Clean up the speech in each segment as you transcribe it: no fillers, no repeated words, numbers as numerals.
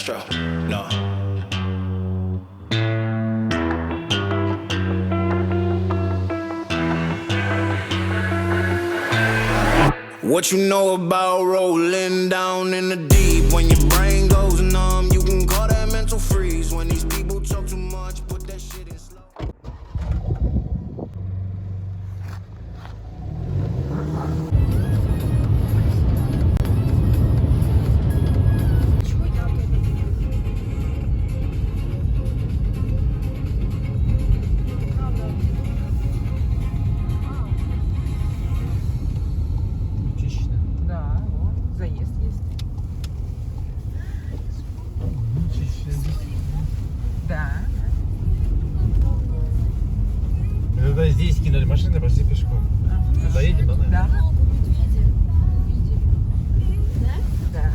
Castro. No. What you know about rolling down in the deep? When your brain goes numb, you can call that mental freeze. When these people talk too much, put that shit in slow. Да, вот, заезд есть. Да. Когда здесь кинули машины, пошли пешком. Доедем, да? Да. Да? Да.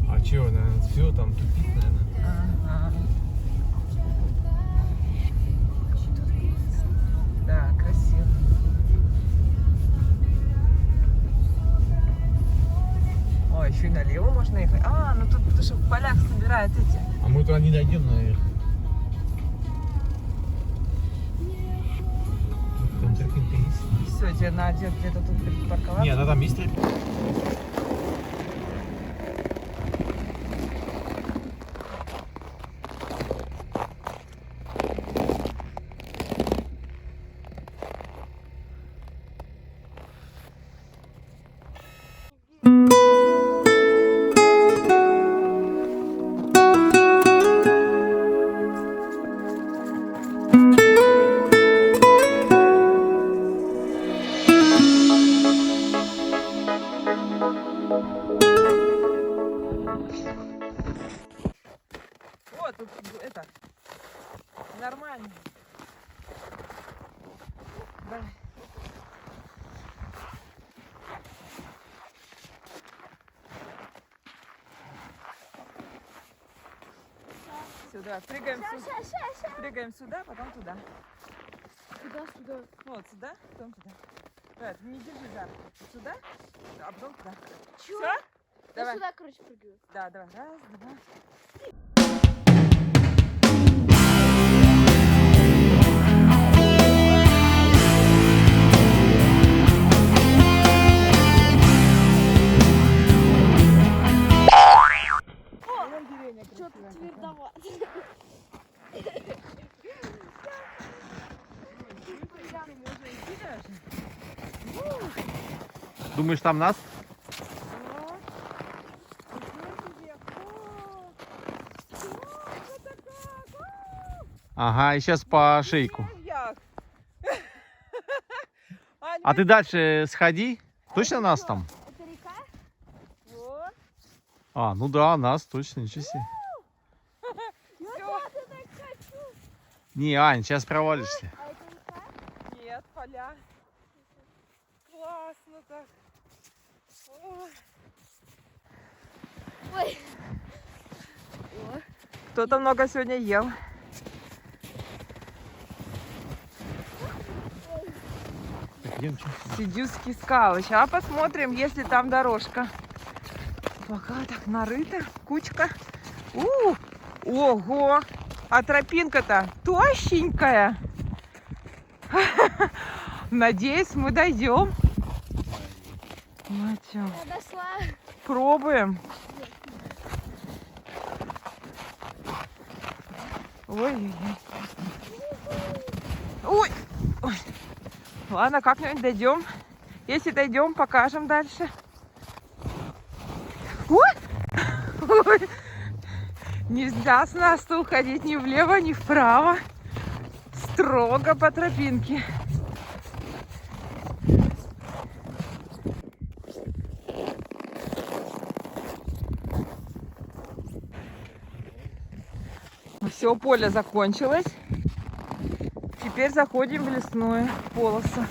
А чего, наверное, все там тупик, наверное. Ага. Да, красиво. Ой, еще и налево можно ехать. А, ну тут потому что в полях собирают эти. А мы туда не дойдем, наверное. Там тропинка есть. Все, тебе надо где-то тут припарковаться. Не, она там есть тропинка. О, тут это нормально. Да. Сюда. Прыгаем, прыгаем сюда, потом туда. Сюда. Вот сюда, потом туда. Давай, не держи за руку. Сюда, а потом туда. Чё? Все? Я Давай. сюда, короче, прыгаю. Да, давай. Раз, два. Чё-то твердовато. Думаешь, там нас? Ага, и сейчас по шейку. А ты дальше сходи. Точно нас там? Это река? Вот. А, ну да, нас точно, ничего себе. Всё. Не, Ань, сейчас провалишься. А это река? Нет, поля. Классно так. Ой. Ой. Кто-то много сегодня ел. Так, идем, чё? Сидюские скалы. Сейчас посмотрим, есть ли там дорожка. Пока так нарыто, кучка. Ого! А тропинка-то тощенькая. Надеюсь, мы дойдем. Ну чё, Я дошла. пробуем. Ой-ой-ой. Ой. Ой. Ладно, как-нибудь дойдем. Если дойдем, покажем дальше. Ой. Нельзя с нас уходить ни влево, ни вправо. Строго по тропинке. Все, поле закончилось. Теперь заходим в лесную полосу.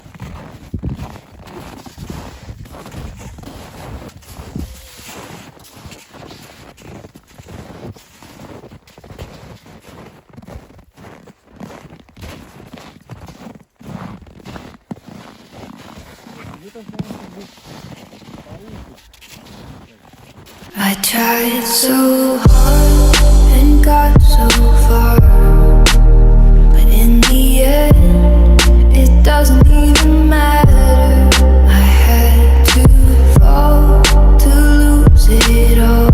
I tried so hard and got so far, but in the end, it doesn't even matter. I had to fall to lose it all,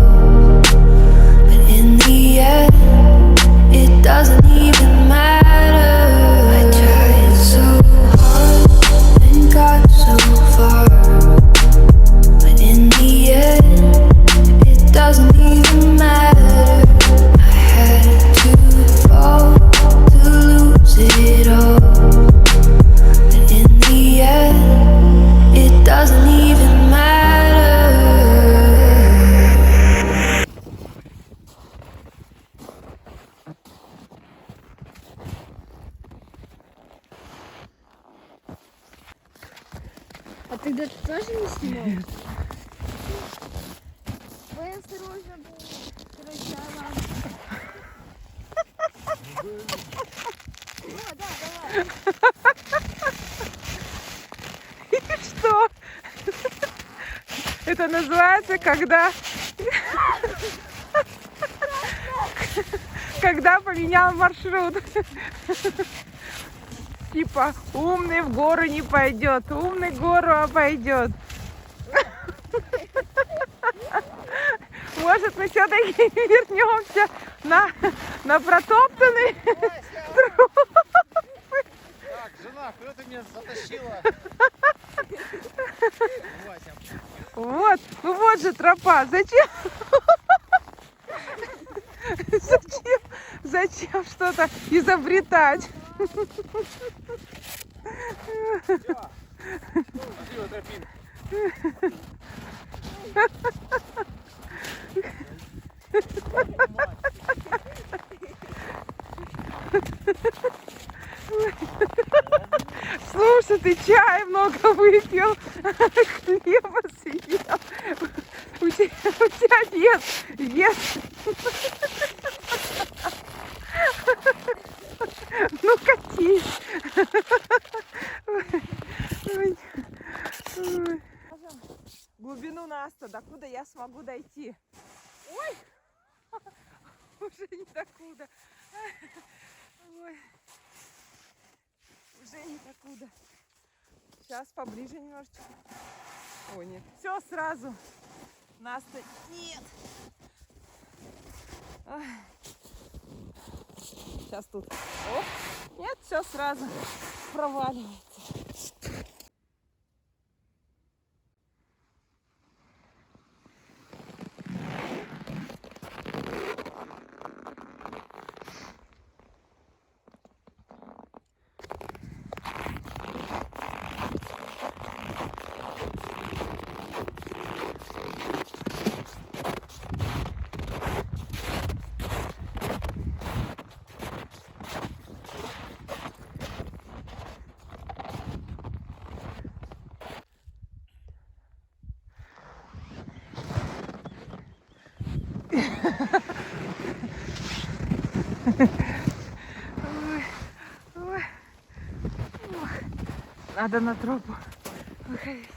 but in the end, it doesn't even matter. I tried so hard and got so far, but in the end, it doesn't even matter. I had to fall to lose it all, but in the end, it doesn't even matter. А ты где-то тоже не снимал? Ой, осторожно, короче, ладно. О, да, давай. Что? Это называется, когда поменял маршрут. Типа, умный в гору не пойдет, умный в гору обойдет. Может, мы все-таки вернемся на протоптанный труп. Так, жена, куда ты меня затащила? Вася. Вот, ну вот же тропа. Зачем? Зачем что-то изобретать? Смотри, вот тропинка. Слушай, ты чая много выпил, хлеба съел. У тебя вес. Ну катись. Ой. Ой. Глубину Наста, докуда я смогу дойти? Ой, уже не докуда. Ой. Уже не докуда. Сейчас поближе немножечко. Ой, нет. Все сразу. Наста нет. Ай. Сейчас тут. О, нет, все сразу проваливается. Ой, ой, ой. Надо на тропу выходить.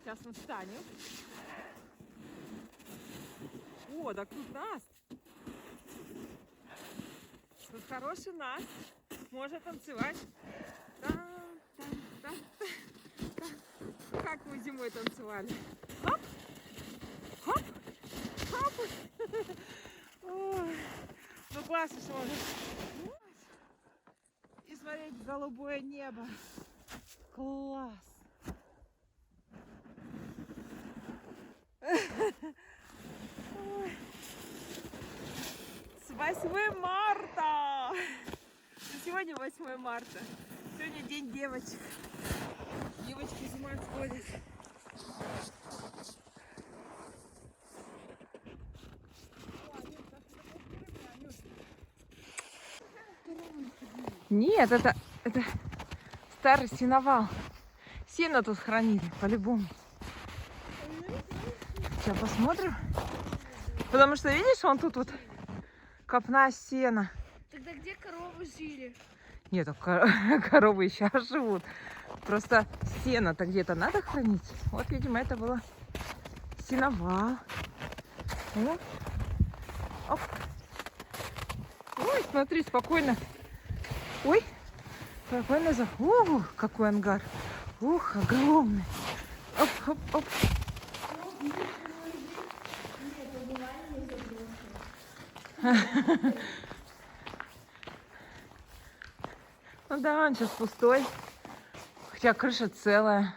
Сейчас мы встанем. О, так тут Наст. Тут хороший Наст. Можно танцевать. Как мы зимой танцевали. Хоп, хоп, хоп. Ой, ну классно, что можно. И смотреть в голубое небо. Класс. Ой. С 8 марта! Сегодня 8 марта. Сегодня день девочек. Девочки зимой ходят. Нет, это старый сеновал. Сено тут хранили, по-любому. Сейчас посмотрим. Потому что, видишь, вон тут вот копна сена. Тогда где коровы жили? Нет, коровы сейчас живут. Просто сено-то где-то надо хранить. Вот, видимо, это было сеновал. О. Оп. Ой, смотри, спокойно. Ой, спокойно. Ух, какой ангар. Ух, огромный. Оп, оп, оп. Ну да, он сейчас пустой. Хотя крыша целая.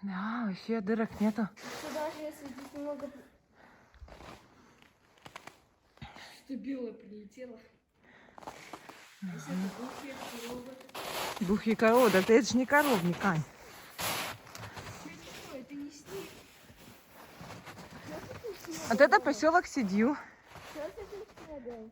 Да, вообще дырок нету. Даже если здесь немного... Что белое прилетело. А если это бухи, коровы? Духи коров, да это же не коровник, Ань. Что, это не снег. Вот это поселок Сидью. Что с этим снегом?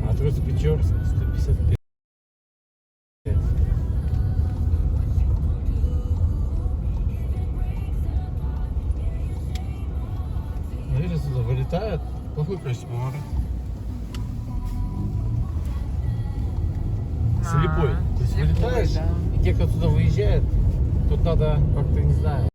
А Троице-Печорск 155. Наверное, сюда вылетают. Плохой качество мора. Слепой. То есть вылетаешь, да. и те, кто туда выезжает, тут надо как-то, не знаю,